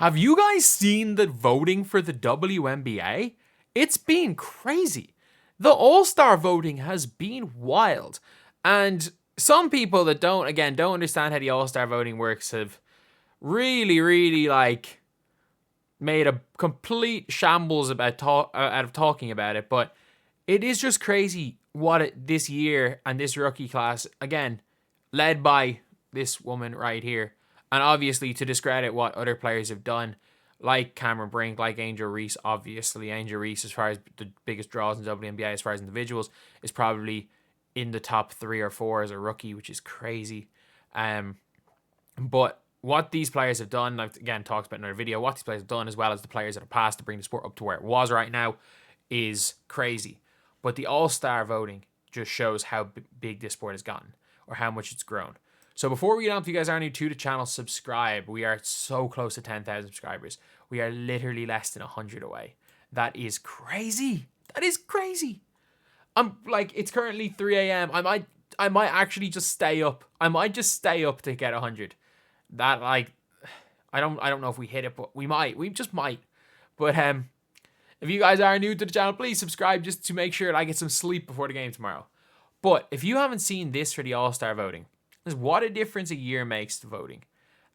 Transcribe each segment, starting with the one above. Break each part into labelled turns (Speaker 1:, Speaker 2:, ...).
Speaker 1: Have you guys seen the voting for the WNBA? It's been crazy. The All-Star voting has been wild. And some people that don't understand how the All-Star voting works have really made a complete shambles out of talking about it. But it is just crazy this year and this rookie class, again, led by this woman right here, and obviously to discredit what other players have done, like Cameron Brink, like Angel Reese. Obviously, Angel Reese, as far as the biggest draws in WNBA, as far as individuals, is probably in the top 3 or 4 as a rookie, which is crazy. But what these players have done, I've again talked about in another video, what these players have done, as well as the players that have passed to bring the sport up to where it was right now, is crazy. But the All-Star voting just shows how big this sport has gotten, or how much it's grown. So before we get on, if you guys are new to the channel, subscribe. We are so close to 10,000 subscribers. We are literally less than 100 away. That is crazy. That is crazy. It's currently 3 a.m. I might actually just stay up. I might just stay up to get 100. That, I don't know if we hit it, but we might. We just might. But if you guys are new to the channel, please subscribe just to make sure that I get some sleep before the game tomorrow. But if you haven't seen this for the All-Star voting, this is what a difference a year makes to voting.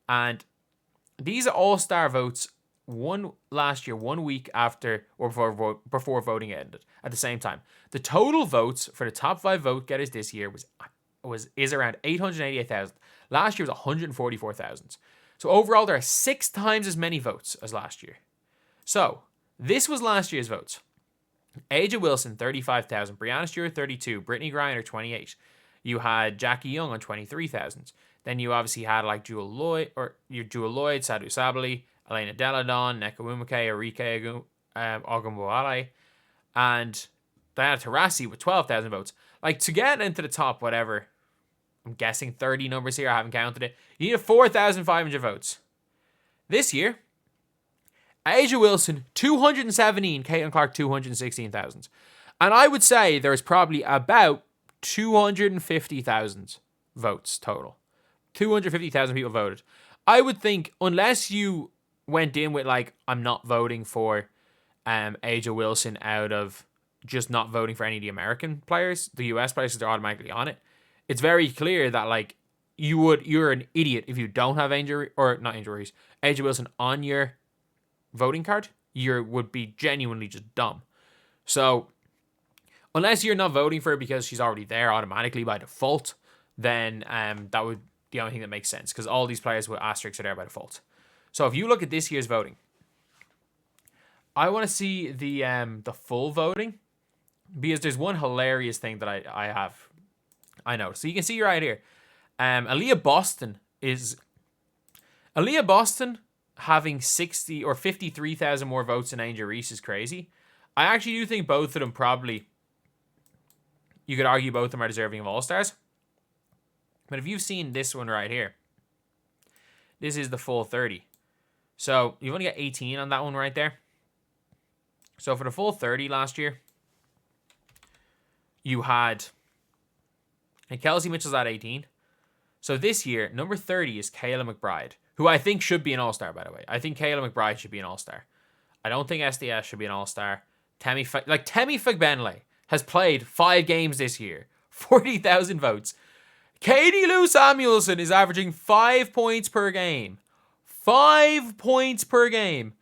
Speaker 1: And these All-Star votes won last year, 1 week after or before voting ended at the same time. The total votes for the top 5 vote getters this year is around 888,000. Last year was 144,000. So overall, there are 6 times as many votes as last year. So this was last year's votes. A'ja Wilson, 35,000. Breanna Steward, 32. Brittany Griner, 28. You had Jackie Young on 23,000. Then you obviously had like Jewel Lloyd, Sadu Sabali, Elena Deladon, Neka Wumake, Arike Ogunbowale, and Diana Taurasi with 12,000 votes. Like, to get into the top, whatever, I'm guessing 30 numbers here, I haven't counted it, you need 4,500 votes. This year, A'ja Wilson, 217, Caitlin Clark, 216,000. And I would say there's probably about 250,000 votes total. 250,000 people voted. I would think, unless you went in with, I'm not voting for A'ja Wilson out of just not voting for any of the American players, the US players, they're automatically on it. It's very clear that, you're an idiot if you don't have A'ja Wilson on your voting card. You would be genuinely just dumb. So unless you're not voting for her because she's already there automatically by default, then that would be the only thing that makes sense, because all these players with asterisks are there by default. So if you look at this year's voting, I want to see the full voting, because there's one hilarious thing that I know. So you can see right here, Aaliyah Boston having 60 or 53,000 more votes than Angel Reese is crazy. I actually do think both of them probably, you could argue both of them are deserving of All-Stars. But if you've seen this one right here, this is the full 30. So you've only got 18 on that one right there. So for the full 30 last year, you had, and Kelsey Mitchell's at 18. So this year, number 30 is Kayla McBride, who I think should be an All-Star, by the way. I think Kayla McBride should be an All-Star. I don't think SDS should be an All-Star. Temi Fagbenle has played 5 games this year. 40,000 votes. Katie Lou Samuelson is averaging 5 points per game. 5 points per game.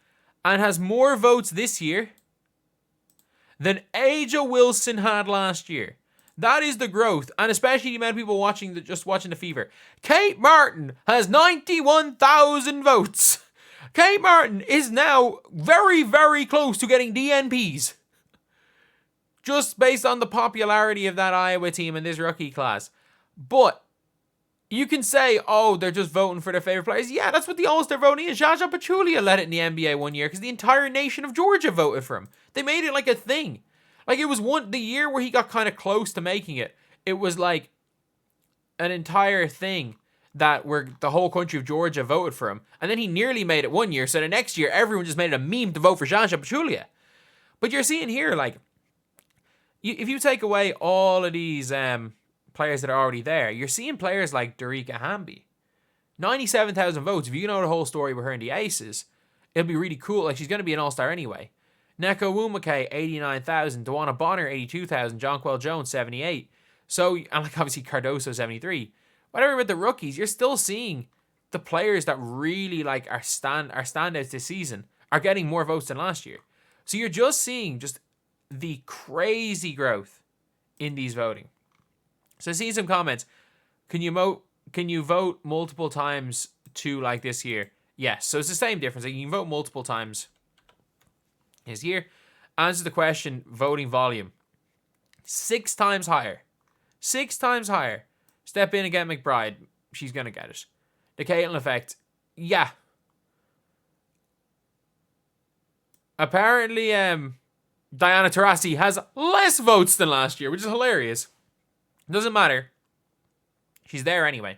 Speaker 1: And has more votes this year than A'ja Wilson had last year. That is the growth, and especially the amount of people watching the Fever. Kate Martin has 91,000 votes. Kate Martin is now very, very close to getting DNPs. Just based on the popularity of that Iowa team in this rookie class. But you can say, oh, they're just voting for their favorite players. Yeah, that's what the All-Star voting is. Zaza Pachulia led it in the NBA one year because the entire nation of Georgia voted for him. They made it like a thing. Like, it was the year where he got kind of close to making it. It was like an entire thing where the whole country of Georgia voted for him. And then he nearly made it one year. So the next year, everyone just made it a meme to vote for Zaza Pachulia. But you're seeing here, if you take away all of these players that are already there, you're seeing players like Dariqa Hamby. 97,000 votes. If you know the whole story with her and the Aces, it'll be really cool. Like, she's going to be an all-star anyway. Neko Wumake, 89,000. Dewana Bonner, 82,000. Jonquel Jones, 78. So, and like obviously Cardoso, 73. Whatever with the rookies, you're still seeing the players that really like are standouts this season are getting more votes than last year. So you're just seeing just the crazy growth in these voting. So I see some comments. Can you vote multiple times to like this year? Yes. So it's the same difference. Like, you can vote multiple times this year. Answer the question, voting volume. 6 times higher. 6 times higher. Step in and get McBride. She's going to get it. The Caitlyn effect. Yeah. Apparently, Diana Taurasi has less votes than last year, which is hilarious. Doesn't matter. She's there anyway.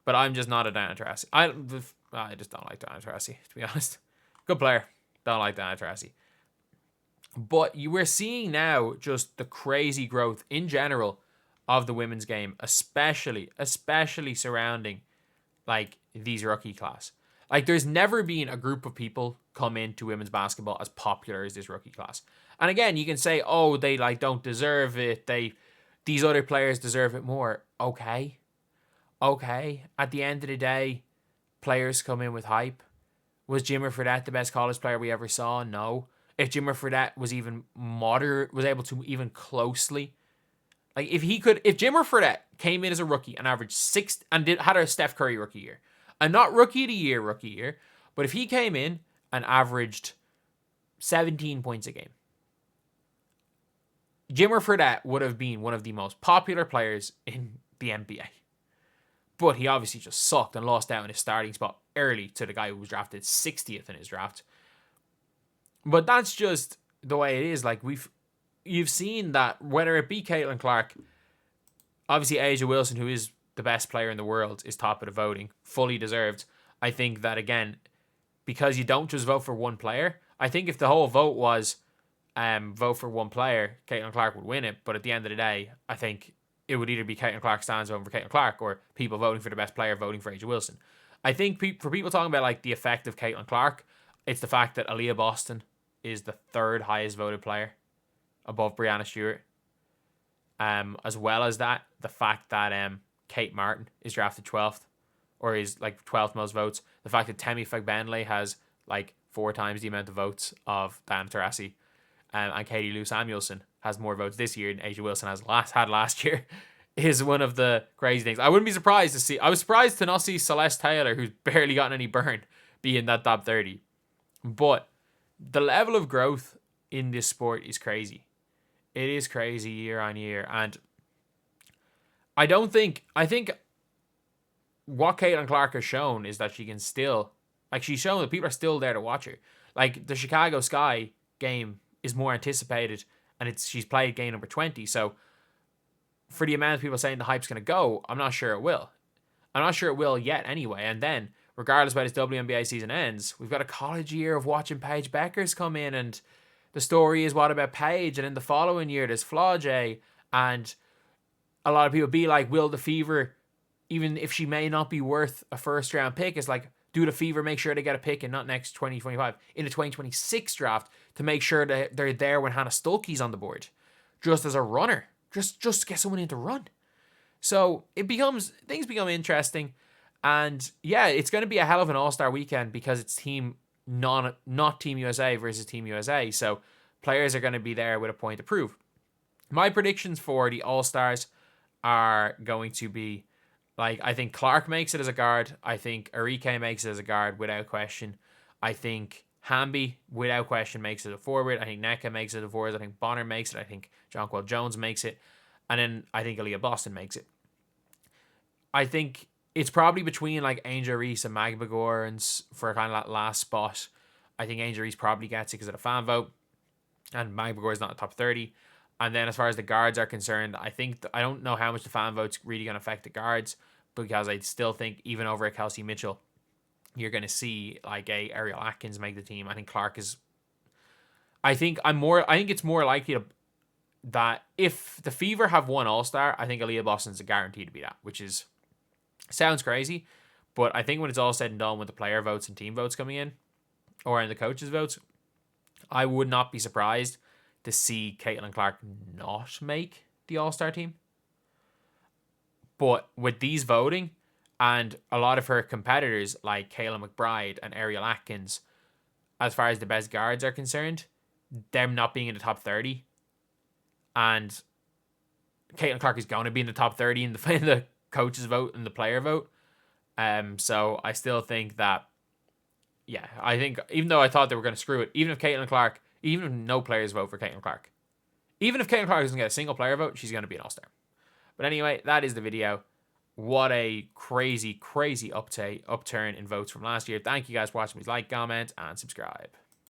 Speaker 1: But I'm just not a Diana Taurasi. I just don't like Diana Taurasi, to be honest. Good player. Don't like Diana Taurasi. But you were seeing now just the crazy growth in general of the women's game, especially surrounding like these rookie class. Like, there's never been a group of people come into women's basketball as popular as this rookie class. And again, you can say, oh, they like don't deserve it. These other players deserve it more. Okay. At the end of the day, players come in with hype. Was Jimmer Fredette the best college player we ever saw? No. If Jimmer Fredette was even was able to even closely, like if Jimmer Fredette came in as a rookie and averaged 6 and had a Steph Curry rookie year, and not rookie of the year rookie year, but if he came in and averaged 17 points a game, Jimmer Fredette would have been one of the most popular players in the NBA. But he obviously just sucked and lost out in his starting spot early to the guy who was drafted 60th in his draft. But that's just the way it is. Like, you've seen that whether it be Caitlin Clark, obviously A'ja Wilson, who is the best player in the world, is top of the voting, fully deserved. I think that, again, because you don't just vote for one player, I think if the whole vote was vote for one player, Caitlin Clark would win it. But at the end of the day, I think it would either be Caitlin Clark stands voting for Caitlin Clark or people voting for the best player voting for A'ja Wilson. I think for people talking about like the effect of Caitlin Clark, it's the fact that Aaliyah Boston is the 3rd highest voted player above Breanna Stewart. As well as that, the fact that Kate Martin is drafted 12th, or is like 12th most votes. The fact that Temi Fagbenle has like 4 times the amount of votes of Diana Taurasi, and Katie Lou Samuelson has more votes this year than A'ja Wilson had last year, is one of the crazy things. I wouldn't be surprised to see. I was surprised to not see Celeste Taylor, who's barely gotten any burn, be in that top 30. But the level of growth in this sport is crazy. It is crazy year on year. And I think what Caitlin Clark has shown is that she can still, like, she's shown that people are still there to watch her. Like, the Chicago Sky game is more anticipated, and she's played game number 20. So for the amount of people saying the hype's going to go, I'm not sure it will. I'm not sure it will yet anyway. And then, regardless of how this WNBA season ends, we've got a college year of watching Paige Beckers come in, and the story is, what about Paige? And in the following year, there's Flau'jae, and a lot of people be like, will the Fever, even if she may not be worth a first-round pick, it's like, do the Fever make sure they get a pick in not next 2025, in the 2026 draft, to make sure that they're there when Hannah Stuelke's on the board, just as a runner, just to get someone in to run. So things become interesting. And yeah, it's going to be a hell of an all-star weekend because it's not Team USA versus Team USA. So players are going to be there with a point to prove. My predictions for the all-stars are going to be, like, I think Clark makes it as a guard. I think Arike makes it as a guard without question. I think Hamby, without question, makes it a forward. I think Nneka makes it a forward. I think Bonner makes it. I think Jonquel Jones makes it. And then I think Aaliyah Boston makes it. I think it's probably between like Angel Reese and Magba Gorans for kind of that last spot. I think Angel Reese probably gets it because of the fan vote, and Magba Goran's not a top 30. And then as far as the guards are concerned, I don't know how much the fan vote's really going to affect the guards, because I still think even over at Kelsey Mitchell, you're going to see like a Ariel Atkins make the team. I think Clark is. I think it's more likely that if the Fever have one All-Star, I think Aaliyah Boston's a guarantee to be that, which is sounds crazy, but I think when it's all said and done with the player votes and team votes coming in, or in the coaches' votes, I would not be surprised to see Caitlin Clark not make the All-Star team. But with these voting and a lot of her competitors like Kayla McBride and Ariel Atkins, as far as the best guards are concerned, them not being in the top 30, and Caitlin Clark is going to be in the top 30 in the coaches vote and the player vote. So I still think that, yeah, I think even though I thought they were going to screw it, even if no players vote for Caitlin Clark, even if Caitlin Clark doesn't get a single player vote, she's going to be an All-Star. But anyway, that is the video. What a crazy, crazy upturn in votes from last year. Thank you guys for watching. Please like, comment, and subscribe.